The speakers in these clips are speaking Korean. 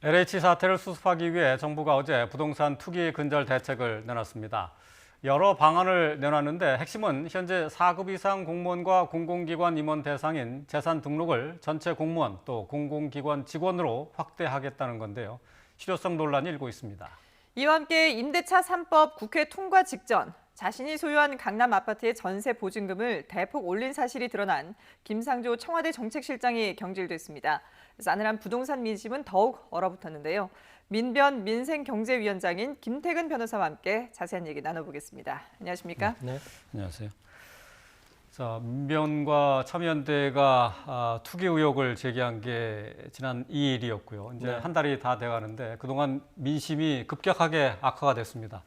LH 사태를 수습하기 위해 정부가 어제 부동산 투기 근절 대책을 내놨습니다. 여러 방안을 내놨는데 핵심은 현재 4급 이상 공무원과 공공기관 임원 대상인 재산 등록을 전체 공무원 또 공공기관 직원으로 확대하겠다는 건데요. 실효성 논란이 일고 있습니다. 이와 함께 임대차 3법 국회 통과 직전 자신이 소유한 강남 아파트의 전세 보증금을 대폭 올린 사실이 드러난 김상조 청와대 정책실장이 경질됐습니다. 싸늘한 부동산 민심은 더욱 얼어붙었는데요. 민변 민생경제위원장인 김태근 변호사와 함께 자세한 얘기 나눠보겠습니다. 안녕하십니까? 네. 안녕하세요. 자, 민변과 참여연대가 투기 의혹을 제기한 게 지난 2일이었고요. 이제 네. 한 달이 다 돼가는데 그동안 민심이 급격하게 악화가 됐습니다.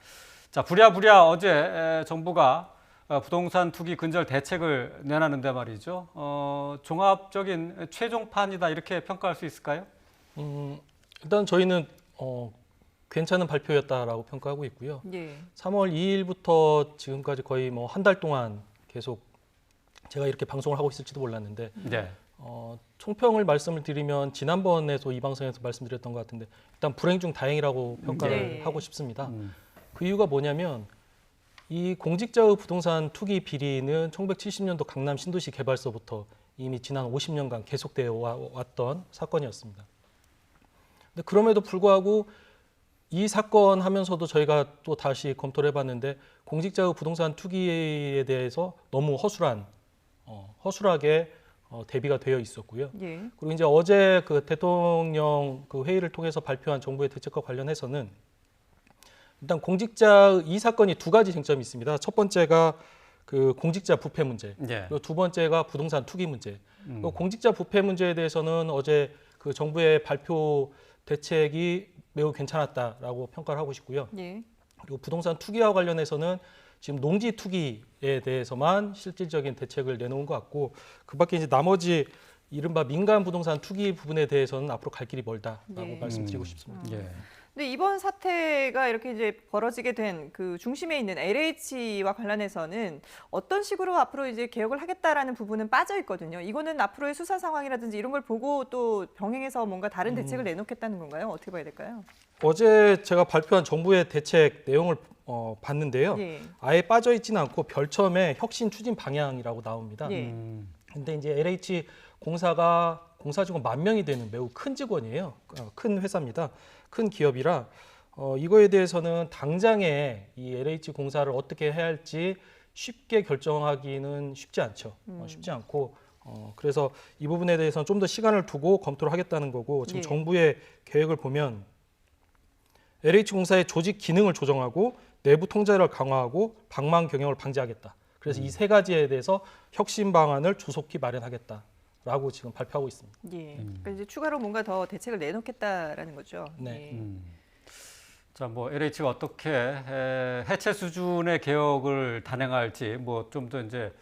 자, 부랴부랴 어제 정부가 부동산 투기 근절 대책을 내놨는데 말이죠. 종합적인 최종판이다 이렇게 평가할 수 있을까요? 일단 저희는 괜찮은 발표였다라고 평가하고 있고요. 예. 3월 2일부터 지금까지 거의 뭐 한 달 동안 계속 제가 이렇게 방송을 하고 있을지도 몰랐는데 네. 총평을 말씀을 드리면 지난번에도 이 방송에서 말씀드렸던 것 같은데 일단 불행 중 다행이라고 평가를 네. 하고 싶습니다. 그 이유가 뭐냐면 이 공직자의 부동산 투기 비리는 1970년도 강남 신도시 개발서부터 이미 지난 50년간 계속되어 왔던 사건이었습니다. 근데 그럼에도 불구하고 이 사건 하면서도 저희가 또 다시 검토를 해봤는데 공직자의 부동산 투기에 대해서 너무 허술하게 대비가 되어 있었고요. 예. 그리고 이제 어제 그 대통령 그 회의를 통해서 발표한 정부의 대책과 관련해서는 일단 공직자 이 사건이 두 가지 쟁점이 있습니다. 첫 번째가 그 공직자 부패 문제, 네. 그리고 두 번째가 부동산 투기 문제. 그 공직자 부패 문제에 대해서는 어제 그 정부의 발표 대책이 매우 괜찮았다라고 평가를 하고 싶고요. 예. 그리고 부동산 투기와 관련해서는 지금 농지 투기에 대해서만 실질적인 대책을 내놓은 것 같고 그밖에 이제 나머지 이른바 민간 부동산 투기 부분에 대해서는 앞으로 갈 길이 멀다라고 네. 말씀드리고 싶습니다. 예. 근데 이번 사태가 이렇게 이제 벌어지게 된 그 중심에 있는 LH와 관련해서는 어떤 식으로 앞으로 이제 개혁을 하겠다라는 부분은 빠져 있거든요. 이거는 앞으로의 수사 상황이라든지 이런 걸 보고 또 병행해서 뭔가 다른 대책을 내놓겠다는 건가요? 어떻게 봐야 될까요? 어제 제가 발표한 정부의 대책 내용을 봤는데요. 예. 아예 빠져 있지는 않고 별첨에 혁신 추진 방향이라고 나옵니다. 예. 근데 이제 LH 공사가 공사 직원 10,000명이 되는 매우 큰 직원이에요. 큰 회사입니다. 큰 기업이라 이거에 대해서는 당장에 이 LH 공사를 어떻게 해야 할지 쉽게 결정하기는 쉽지 않죠. 쉽지 않고 그래서 이 부분에 대해서는 좀 더 시간을 두고 검토를 하겠다는 거고 지금 예. 정부의 계획을 보면 LH공사의 조직 기능을 조정하고 내부 통제를 강화하고 방망 경영을 방지하겠다. 그래서 이 세 가지에 대해서 혁신 방안을 조속히 마련하겠다라고 지금 발표하고 있습니다. 예. 그러니까 이제 추가로 뭔가 더 대책을 내놓겠다라는 거죠. 네. 예. 자, 뭐 LH가 어떻게 해체 수준의 개혁을 단행할지 뭐 좀 더 이제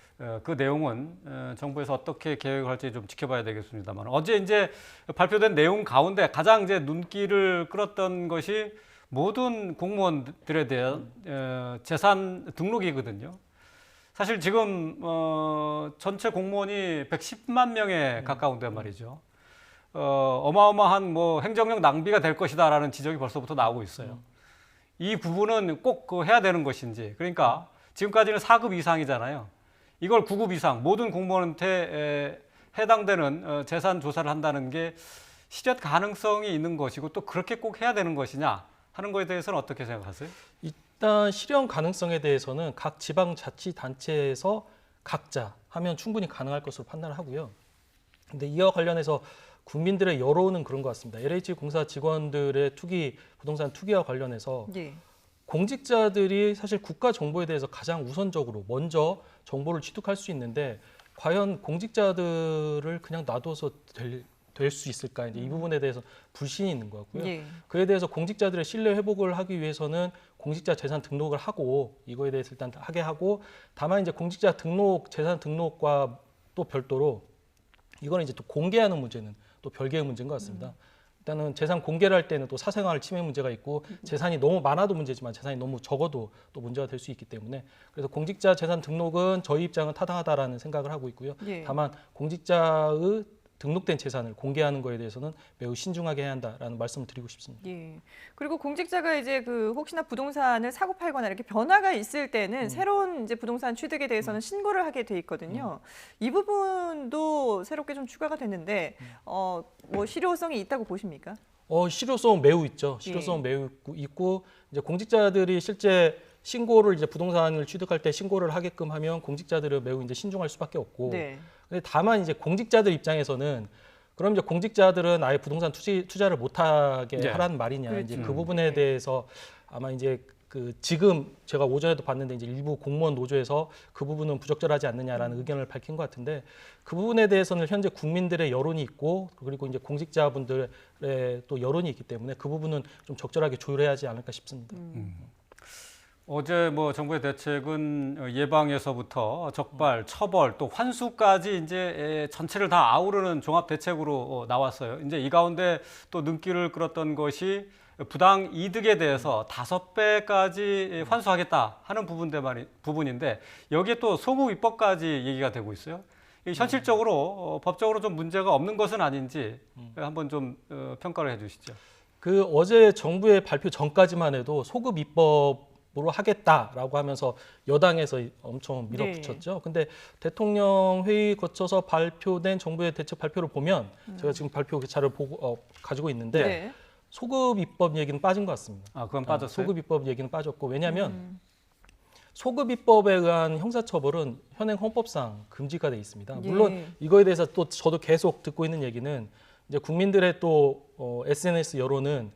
그 내용은 정부에서 어떻게 계획을 할지 좀 지켜봐야 되겠습니다만 어제 이제 발표된 내용 가운데 가장 이제 눈길을 끌었던 것이 모든 공무원들에 대한 재산 등록이거든요. 사실 지금 전체 공무원이 110만 명에 가까운데 말이죠. 어마어마한 뭐 행정력 낭비가 될 것이다라는 지적이 벌써부터 나오고 있어요. 이 부분은 꼭 해야 되는 것인지. 그러니까 지금까지는 4급 이상이잖아요. 이걸 9급 이상 모든 공무원한테 해당되는 재산 조사를 한다는 게 실현 가능성이 있는 것이고 또 그렇게 꼭 해야 되는 것이냐 하는 거에 대해서는 어떻게 생각하세요? 일단 실현 가능성에 대해서는 각 지방자치단체에서 각자 하면 충분히 가능할 것으로 판단을 하고요. 근데 이와 관련해서 국민들의 여론은 그런 것 같습니다. LH공사 직원들의 부동산 투기와 관련해서 예. 공직자들이 사실 국가 정보에 대해서 가장 우선적으로 먼저 정보를 취득할 수 있는데 과연 공직자들을 그냥 놔둬서 될 수 있을까? 이제 이 부분에 대해서 불신이 있는 것 같고요. 예. 그에 대해서 공직자들의 신뢰 회복을 하기 위해서는 공직자 재산 등록을 하고 이거에 대해서 일단 하게 하고 다만 이제 공직자 등록 재산 등록과 또 별도로 이거는 이제 또 공개하는 문제는 또 별개의 문제인 것 같습니다. 일단은 재산 공개를 할 때는 또 사생활 침해 문제가 있고 재산이 너무 많아도 문제지만 재산이 너무 적어도 또 문제가 될 수 있기 때문에 그래서 공직자 재산 등록은 저희 입장은 타당하다라는 생각을 하고 있고요. 예. 다만 공직자의 등록된 재산을 공개하는 거에 대해서는 매우 신중하게 해야 한다라는 말씀을 드리고 싶습니다. 예. 그리고 공직자가 이제 그 혹시나 부동산을 사고 팔거나 이렇게 변화가 있을 때는 새로운 이제 부동산 취득에 대해서는 신고를 하게 돼 있거든요. 이 부분도 새롭게 좀 추가가 됐는데 뭐 실효성이 있다고 보십니까? 실효성 매우 있죠. 실효성 매우 있고 이제 공직자들이 실제 신고를 이제 부동산을 취득할 때 신고를 하게끔 하면 공직자들은 매우 이제 신중할 수밖에 없고. 네. 근데 다만 이제 공직자들 입장에서는 그럼 이제 공직자들은 아예 부동산 투자를 못하게 네. 하라는 말이냐. 그렇죠. 이제 그 부분에 대해서 아마 이제 그 지금 제가 오전에도 봤는데 이제 일부 공무원 노조에서 그 부분은 부적절하지 않느냐라는 의견을 밝힌 것 같은데 그 부분에 대해서는 현재 국민들의 여론이 있고 그리고 이제 공직자분들의 또 여론이 있기 때문에 그 부분은 좀 적절하게 조율해야 하지 않을까 싶습니다. 어제 뭐 정부의 대책은 예방에서부터 적발, 처벌, 또 환수까지 이제 전체를 다 아우르는 종합 대책으로 나왔어요. 이제 이 가운데 또 눈길을 끌었던 것이 부당 이득에 대해서 5배까지 환수하겠다 하는 부분인데 여기에 또 소급 입법까지 얘기가 되고 있어요. 현실적으로 법적으로 좀 문제가 없는 것은 아닌지 한번 좀 평가를 해주시죠. 그 어제 정부의 발표 전까지만 해도 소급 입법으로 하겠다라고 하면서 여당에서 엄청 밀어붙였죠. 근데 대통령 회의 거쳐서 발표된 정부의 대책 발표를 보면 제가 지금 발표 자료를 가지고 있는데 네. 소급 입법 얘기는 빠진 것 같습니다. 그건 빠졌어요? 소급 입법 얘기는 빠졌고 왜냐하면 소급 입법에 의한 형사처벌은 현행 헌법상 금지가 돼 있습니다. 물론 이거에 대해서 또 저도 계속 듣고 있는 얘기는 이제 국민들의 또 SNS 여론은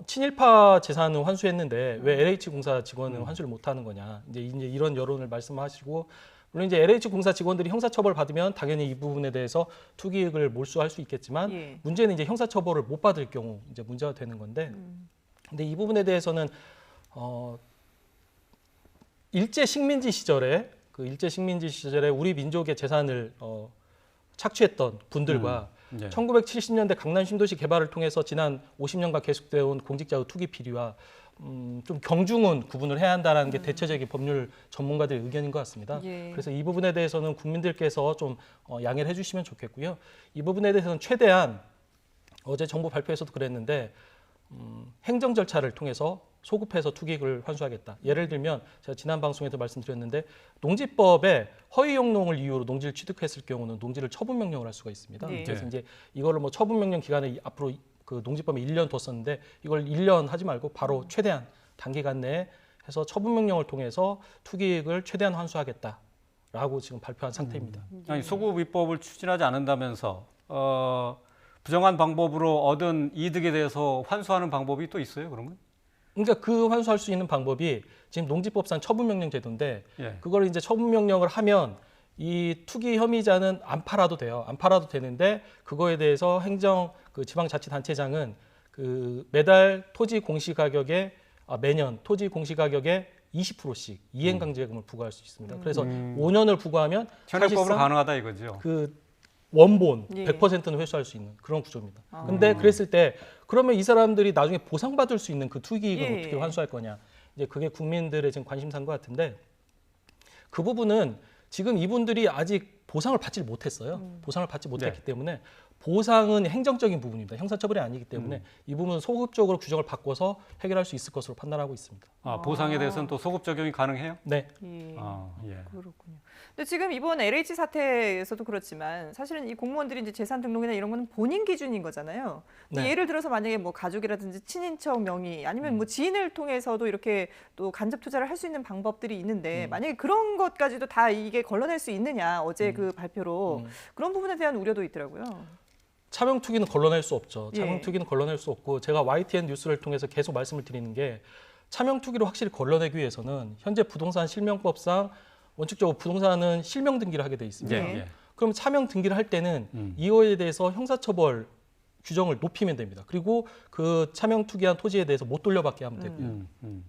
친일파 재산은 환수했는데 왜 LH공사 직원은 환수를 못하는 거냐 이제 이런 여론을 말씀하시고 물론 이제 LH공사 직원들이 형사처벌 받으면 당연히 이 부분에 대해서 투기익을 몰수할 수 있겠지만 문제는 이제 형사처벌을 못 받을 경우 이제 문제가 되는 건데 근데 이 부분에 대해서는 일제 식민지 시절에 우리 민족의 재산을 착취했던 분들과 1970년대 강남 신도시 개발을 통해서 지난 50년간 계속되어 온 공직자의 투기 비리와 좀 경중은 구분을 해야 한다는 게 대체적인 법률 전문가들의 의견인 것 같습니다. 그래서 이 부분에 대해서는 국민들께서 좀 양해를 해주시면 좋겠고요. 이 부분에 대해서는 최대한 어제 정부 발표에서도 그랬는데 행정 절차를 통해서 소급해서 투기익을 환수하겠다. 예를 들면 제가 지난 방송에도 말씀드렸는데 농지법에 허위 용농을 이유로 농지를 취득했을 경우는 농지를 처분 명령을 할 수가 있습니다. 그래서 이제 이거를 뭐 처분 명령 기간을 앞으로 그 농지법에 1년 뒀었는데 이걸 1년 하지 말고 바로 최대한 단기간 내에 해서 처분 명령을 통해서 투기익을 최대한 환수하겠다라고 지금 발표한 상태입니다. 아니, 소급 입법을 추진하지 않는다면서 부정한 방법으로 얻은 이득에 대해서 환수하는 방법이 또 있어요, 그러면? 그러니까 그 환수할 수 있는 방법이 지금 농지법상 처분명령 제도인데 그걸 이제 처분명령을 하면 이 투기 혐의자는 안 팔아도 돼요. 안 팔아도 되는데 그거에 대해서 그 지방자치단체장은 그 매달 토지 공시가격에 매년 토지 공시가격의 20%씩 이행강제금을 부과할 수 있습니다. 그래서 5년을 부과하면 현행법으로 가능하다 이거죠. 그 원본 100%는 회수할 수 있는 그런 구조입니다. 근데 그랬을 때 그러면 이 사람들이 나중에 보상받을 수 있는 그 투기익을 어떻게 환수할 거냐. 이제 그게 국민들의 지금 관심사인 것 같은데 그 부분은 지금 이분들이 아직 보상을 받지 못했어요. 보상을 받지 못했기 때문에 보상은 행정적인 부분입니다. 형사처벌이 아니기 때문에 이 부분은 소급적으로 규정을 바꿔서 해결할 수 있을 것으로 판단하고 있습니다. 보상에 대해서는 또 소급 적용이 가능해요? 네. 그렇군요. 근데 지금 이번 LH 사태에서도 그렇지만 사실은 이 공무원들이 이제 재산 등록이나 이런 거는 본인 기준인 거잖아요. 예를 들어서 만약에 뭐 가족이라든지 친인척 명의 아니면 뭐 지인을 통해서도 이렇게 또 간접 투자를 할 수 있는 방법들이 있는데 만약에 그런 것까지도 다 이게 걸러낼 수 있느냐 어제 그 발표로 그런 부분에 대한 우려도 있더라고요. 차명 투기는 걸러낼 수 없죠. 차명 투기는 걸러낼 수 없고 제가 YTN 뉴스를 통해서 계속 말씀을 드리는 게 차명 투기를 확실히 걸러내기 위해서는 현재 부동산 실명법상 원칙적으로 부동산은 실명 등기를 하게 돼 있습니다. 그럼 차명 등기를 할 때는 이거에 대해서 형사처벌 규정을 높이면 됩니다. 그리고 그 차명 투기한 토지에 대해서 못 돌려받게 하면 되고요.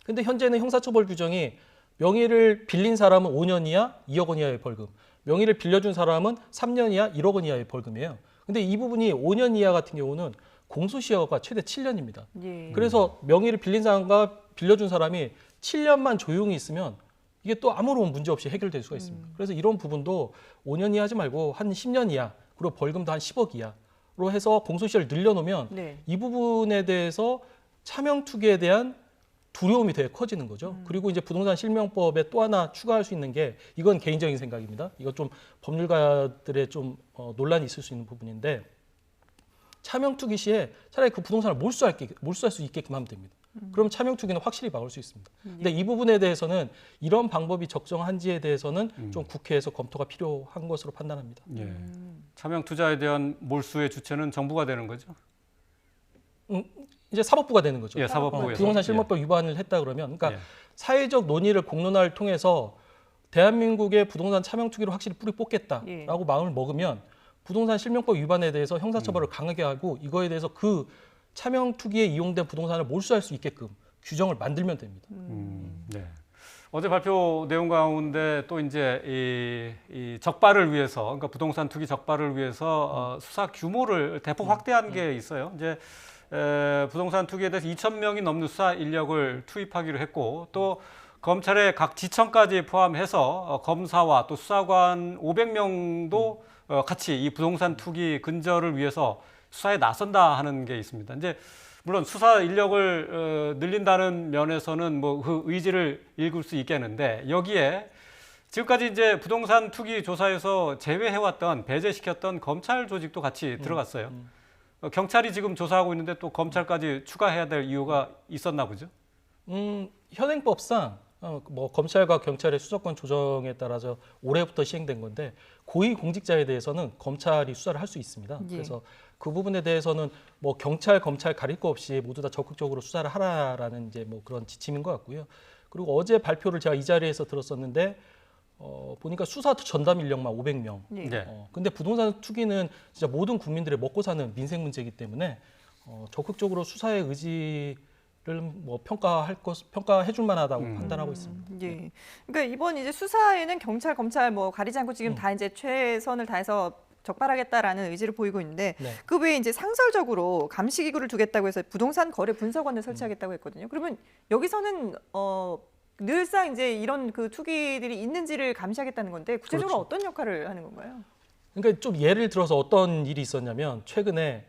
근데 현재는 형사처벌 규정이 명의를 빌린 사람은 5년 이하 2억 원 이하의 벌금, 명의를 빌려준 사람은 3년 이하 1억 원 이하의 벌금이에요. 근데 이 부분이 5년 이하 같은 경우는 공소시효가 최대 7년입니다. 그래서 명의를 빌린 사람과 빌려준 사람이 7년만 조용히 있으면 이게 또 아무런 문제 없이 해결될 수가 있습니다. 그래서 이런 부분도 5년 이하 하지 말고 한 10년 이하, 그리고 벌금도 한 10억 이하로 해서 공소시효를 늘려놓으면 네. 이 부분에 대해서 차명 투기에 대한 두려움이 되게 커지는 거죠. 그리고 이제 부동산 실명법에 또 하나 추가할 수 있는 게 이건 개인적인 생각입니다. 이거 좀 법률가들의 좀 논란이 있을 수 있는 부분인데 차명 투기 시에 차라리 그 부동산을 몰수할 수 있게끔 하면 됩니다. 그럼 차명 투기는 확실히 막을 수 있습니다. 근데 이 부분에 대해서는 이런 방법이 적정한지에 대해서는 좀 국회에서 검토가 필요한 것으로 판단합니다. 예. 차명 투자에 대한 몰수의 주체는 정부가 되는 거죠. 이제 사법부가 되는 거죠. 예, 사법부에서. 부동산 실명법 위반을 했다 그러면, 그러니까 예. 사회적 논의를 공론화를 통해서 대한민국의 부동산 차명 투기를 확실히 뿌리 뽑겠다라고 예. 마음을 먹으면 부동산 실명법 위반에 대해서 형사처벌을 강하게 하고 이거에 대해서 그 차명 투기에 이용된 부동산을 몰수할 수 있게끔 규정을 만들면 됩니다. 네. 어제 발표 내용 가운데 또 이제 이 적발을 위해서, 그러니까 부동산 투기 적발을 위해서 수사 규모를 대폭 확대한 게 있어요. 이제 부동산 투기에 대해서 2,000명이 넘는 수사 인력을 투입하기로 했고, 또 검찰의 각 지청까지 포함해서 검사와 또 수사관 500명도 같이 이 부동산 투기 근절을 위해서 수사에 나선다 하는 게 있습니다. 이제 물론 수사 인력을 늘린다는 면에서는 뭐 그 의지를 읽을 수 있겠는데, 여기에 지금까지 이제 부동산 투기 조사에서 제외해왔던, 배제시켰던 검찰 조직도 같이 들어갔어요. 경찰이 지금 조사하고 있는데 또 검찰까지 추가해야 될 이유가 있었나 보죠? 현행법상 뭐 검찰과 경찰의 수사권 조정에 따라서 올해부터 시행된 건데 고위공직자에 대해서는 검찰이 수사를 할 수 있습니다. 예. 그래서 그 부분에 대해서는 뭐 경찰, 검찰 가릴 거 없이 모두 다 적극적으로 수사를 하라라는 이제 뭐 그런 지침인 것 같고요. 그리고 어제 발표를 제가 이 자리에서 들었었는데 보니까 수사 전담 인력만 500명. 예. 네. 근데 부동산 투기는 진짜 모든 국민들의 먹고 사는 민생 문제이기 때문에 적극적으로 수사의 의지를 뭐 평가해줄 만하다고 판단하고 있습니다. 예. 그러니까 이번 이제 수사에는 경찰, 검찰 뭐 가리지 않고 지금 다 이제 최선을 다해서 적발하겠다라는 의지를 보이고 있는데 네. 그 외에 이제 상설적으로 감시기구를 두겠다고 해서 부동산 거래 분석원을 설치하겠다고 했거든요. 그러면 여기서는 늘상 이제 이런 그 투기들이 있는지를 감시하겠다는 건데 구체적으로 그렇죠. 어떤 역할을 하는 건가요? 그러니까 좀 예를 들어서 어떤 일이 있었냐면 최근에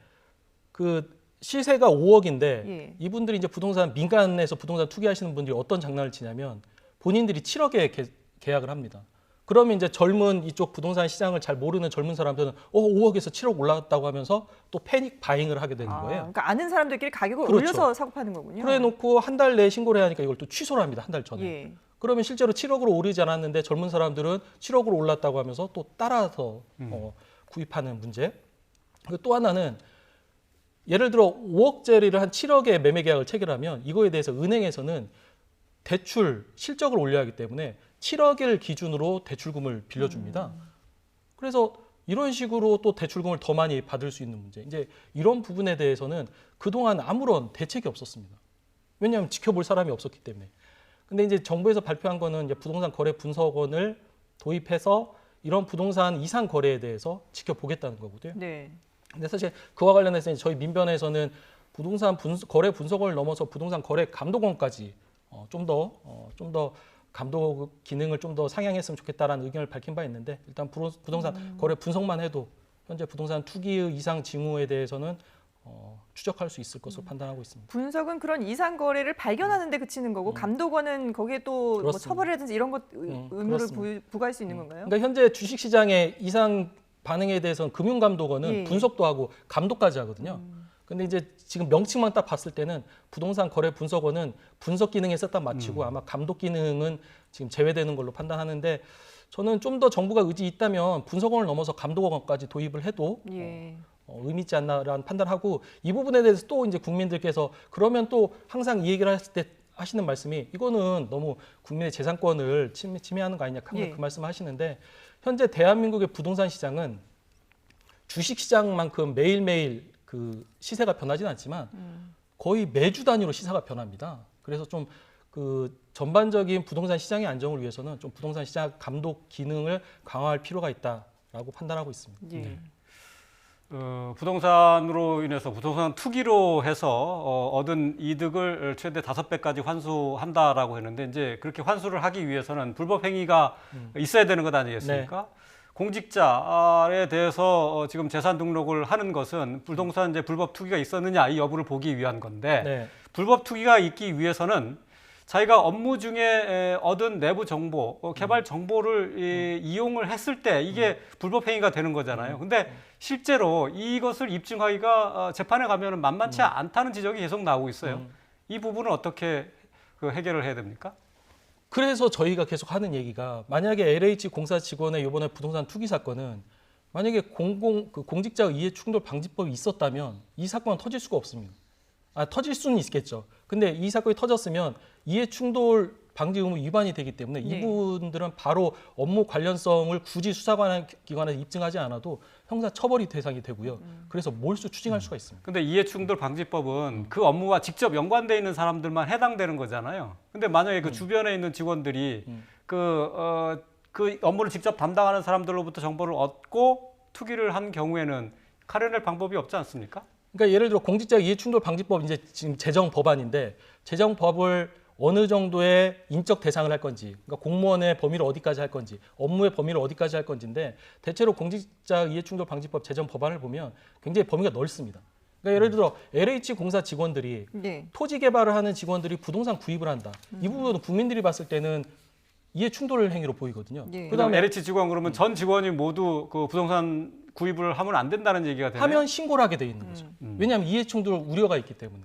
그 시세가 5억인데 예. 이분들이 이제 부동산 민간에서 부동산 투기하시는 분들이 어떤 장난을 치냐면 본인들이 7억에 계약을 합니다. 그러면 이제 젊은 이쪽 부동산 시장을 잘 모르는 젊은 사람들은 5억에서 7억 올라갔다고 하면서 또 패닉 바잉을 하게 되는 거예요. 그러니까 아는 사람들끼리 가격을 그렇죠. 올려서 사고 파는 거군요. 그래 놓고 한 달 내에 신고를 해야 하니까 이걸 또 취소를 합니다. 한 달 전에. 예. 그러면 실제로 7억으로 오르지 않았는데 젊은 사람들은 7억으로 올랐다고 하면서 또 따라서 구입하는 문제. 그리고 또 하나는 예를 들어 5억짜리를 한 7억에 매매 계약을 체결하면 이거에 대해서 은행에서는 대출 실적을 올려야 하기 때문에 7억을 기준으로 대출금을 빌려줍니다. 그래서 이런 식으로 또 대출금을 더 많이 받을 수 있는 문제. 이제 이런 부분에 대해서는 그동안 아무런 대책이 없었습니다. 왜냐하면 지켜볼 사람이 없었기 때문에. 근데 이제 정부에서 발표한 거는 이제 부동산 거래 분석원을 도입해서 이런 부동산 이상 거래에 대해서 지켜보겠다는 거거든요. 네. 근데 사실 그와 관련해서 이제 저희 민변에서는 부동산 거래 분석원을 넘어서 부동산 거래 감독원까지 좀 더 감독 기능을 좀 더 상향했으면 좋겠다라는 의견을 밝힌 바 있는데 일단 부동산 거래 분석만 해도 현재 부동산 투기의 이상 징후에 대해서는 추적할 수 있을 것으로 판단하고 있습니다. 분석은 그런 이상 거래를 발견하는 데 그치는 거고 감독원은 거기에 또 뭐 그렇습니다. 처벌이라든지 이런 것 의무를 그렇습니다. 부과할 수 있는 건가요? 그러니까 현재 주식시장의 이상 반응에 대해서는 금융감독원은 예. 분석도 하고 감독까지 하거든요. 근데 이제 지금 명칭만 딱 봤을 때는 부동산 거래 분석원은 분석 기능에서 딱 마치고 아마 감독 기능은 지금 제외되는 걸로 판단하는데 저는 좀 더 정부가 의지 있다면 분석원을 넘어서 감독원까지 도입을 해도 예. 의미 있지 않나라는 판단하고 이 부분에 대해서 또 이제 국민들께서 그러면 또 항상 이 얘기를 하실 때 하시는 말씀이 이거는 너무 국민의 재산권을 침해하는 거 아니냐 항상 예. 그 말씀을 하시는데 현재 대한민국의 부동산 시장은 주식 시장만큼 매일매일 그 시세가 변하지는 않지만 거의 매주 단위로 시세가 변합니다. 그래서 좀 그 전반적인 부동산 시장의 안정을 위해서는 좀 부동산 시장 감독 기능을 강화할 필요가 있다라고 판단하고 있습니다. 예. 부동산으로 인해서 부동산 투기로 해서 얻은 이득을 최대 5배까지 환수한다라고 했는데 이제 그렇게 환수를 하기 위해서는 불법 행위가 있어야 되는 것 아니겠습니까? 공직자에 대해서 지금 재산 등록을 하는 것은 부동산 이제 불법 투기가 있었느냐 이 여부를 보기 위한 건데 네. 불법 투기가 있기 위해서는 자기가 업무 중에 얻은 내부 정보, 개발 정보를 이용을 했을 때 이게 불법 행위가 되는 거잖아요. 근데 실제로 이것을 입증하기가 재판에 가면은 만만치 않다는 지적이 계속 나오고 있어요. 이 부분은 어떻게 해결을 해야 됩니까? 그래서 저희가 계속 하는 얘기가 만약에 LH 공사 직원의 이번에 부동산 투기 사건은 만약에 공직자 이해 충돌 방지법이 있었다면 이 사건은 터질 수가 없습니다. 터질 수는 있겠죠. 근데 이 사건이 터졌으면 이해 충돌 방지 의무 위반이 되기 때문에 네. 이분들은 바로 업무 관련성을 굳이 수사기관에서 입증하지 않아도 형사 처벌이 대상이 되고요. 그래서 몰수 추징할 수가 있습니다. 근데 이해충돌 방지법은 그 업무와 직접 연관돼 있는 사람들만 해당되는 거잖아요. 근데 만약에 그 주변에 있는 직원들이 그 업무를 직접 담당하는 사람들로부터 정보를 얻고 투기를 한 경우에는 가려낼 방법이 없지 않습니까? 그러니까 예를 들어 공직자 이해충돌 방지법 이제 지금 제정 법안인데 제정 법을 어느 정도의 인적 대상을 할 건지, 그러니까 공무원의 범위를 어디까지 할 건지, 업무의 범위를 어디까지 할 건지인데 대체로 공직자 이해충돌 방지법 제정 법안을 보면 굉장히 범위가 넓습니다. 그러니까 예를 들어 LH 공사 직원들이 네. 토지 개발을 하는 직원들이 부동산 구입을 한다. 이 부분은 국민들이 봤을 때는 이해충돌 행위로 보이거든요. 네. 그다음에 LH 직원 그러면 전 직원이 모두 그 부동산 구입을 하면 안 된다는 얘기가 되네요. 하면 신고를 하게 돼 있는 거죠. 왜냐하면 이해충돌 우려가 있기 때문에.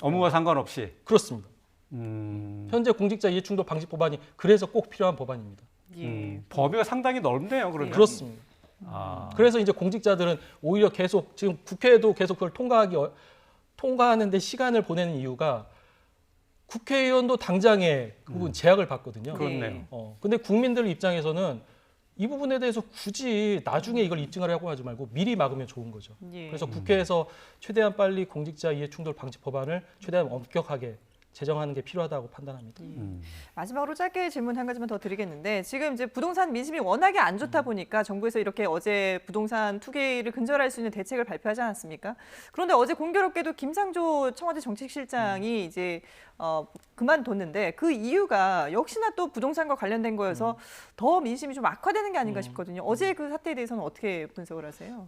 업무와 상관없이. 그렇습니다. 현재 공직자 이해충돌 방지법안이 그래서 꼭 필요한 법안입니다. 예. 범위가 상당히 넓네요. 그러면. 그렇습니다. 그래서 이제 공직자들은 오히려 계속 지금 국회에도 계속 그걸 통과하는데 시간을 보내는 이유가 국회의원도 당장에 그 부분 제약을 받거든요. 그렇네요. 근데 국민들 입장에서는 이 부분에 대해서 굳이 나중에 이걸 입증하려고 하지 말고 미리 막으면 좋은 거죠. 예. 그래서 국회에서 최대한 빨리 공직자 이해충돌 방지 법안을 최대한 엄격하게 제정하는 게 필요하다고 판단합니다. 마지막으로 짧게 질문 한 가지만 더 드리겠는데 지금 이제 부동산 민심이 워낙에 안 좋다 보니까 정부에서 이렇게 어제 부동산 투기를 근절할 수 있는 대책을 발표하지 않았습니까? 그런데 어제 공교롭게도 김상조 청와대 정책실장이 이제 그만뒀는데 그 이유가 역시나 또 부동산과 관련된 거여서 더 민심이 좀 악화되는 게 아닌가 싶거든요. 어제 그 사태에 대해서는 어떻게 분석을 하세요?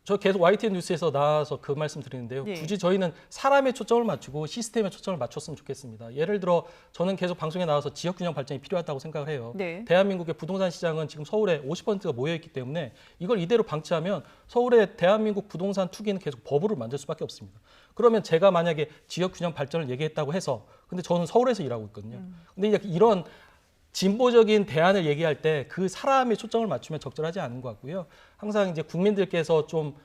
저 계속 YTN 뉴스에서 나와서 그 말씀 드리는데요. 예. 굳이 저희는 사람에 초점을 맞추고 시스템에 초점을 맞췄으면 좋겠습니다. 예를 들어 저는 계속 방송에 나와서 지역균형 발전이 필요하다고 생각을 해요. 네. 대한민국의 부동산 시장은 지금 서울에 50%가 모여있기 때문에 이걸 이대로 방치하면 서울의 대한민국 부동산 투기는 계속 버블을 만들 수밖에 없습니다. 그러면 제가 만약에 지역균형 발전을 얘기했다고 해서 근데 저는 서울에서 일하고 있거든요. 근데 이제 이런 진보적인 대안을 얘기할 때 그 사람에 초점을 맞추면 적절하지 않은 것 같고요. 항상 이제 국민들께서 좀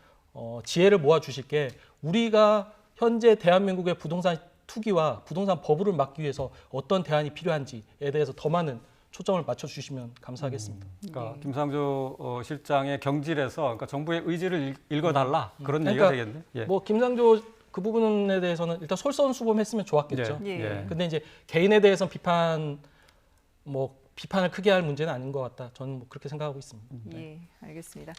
지혜를 모아 주실 게 우리가 현재 대한민국의 부동산 투기와 부동산 버블을 막기 위해서 어떤 대안이 필요한지에 대해서 더 많은 초점을 맞춰 주시면 감사하겠습니다. 그러니까 김상조 실장의 경질에서 그러니까 정부의 의지를 읽어달라 그런 그러니까 얘기가 되겠네. 예. 뭐 김상조 그 부분에 대해서는 일단 솔선수범했으면 좋았겠죠. 예. 예. 근데 이제 개인에 대해서 비판을 크게 할 문제는 아닌 것 같다. 저는 뭐 그렇게 생각하고 있습니다. 예, 알겠습니다.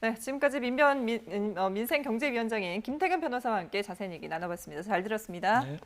네, 지금까지 민생경제위원장인 김태균 변호사와 함께 자세한 얘기 나눠봤습니다. 잘 들었습니다. 네.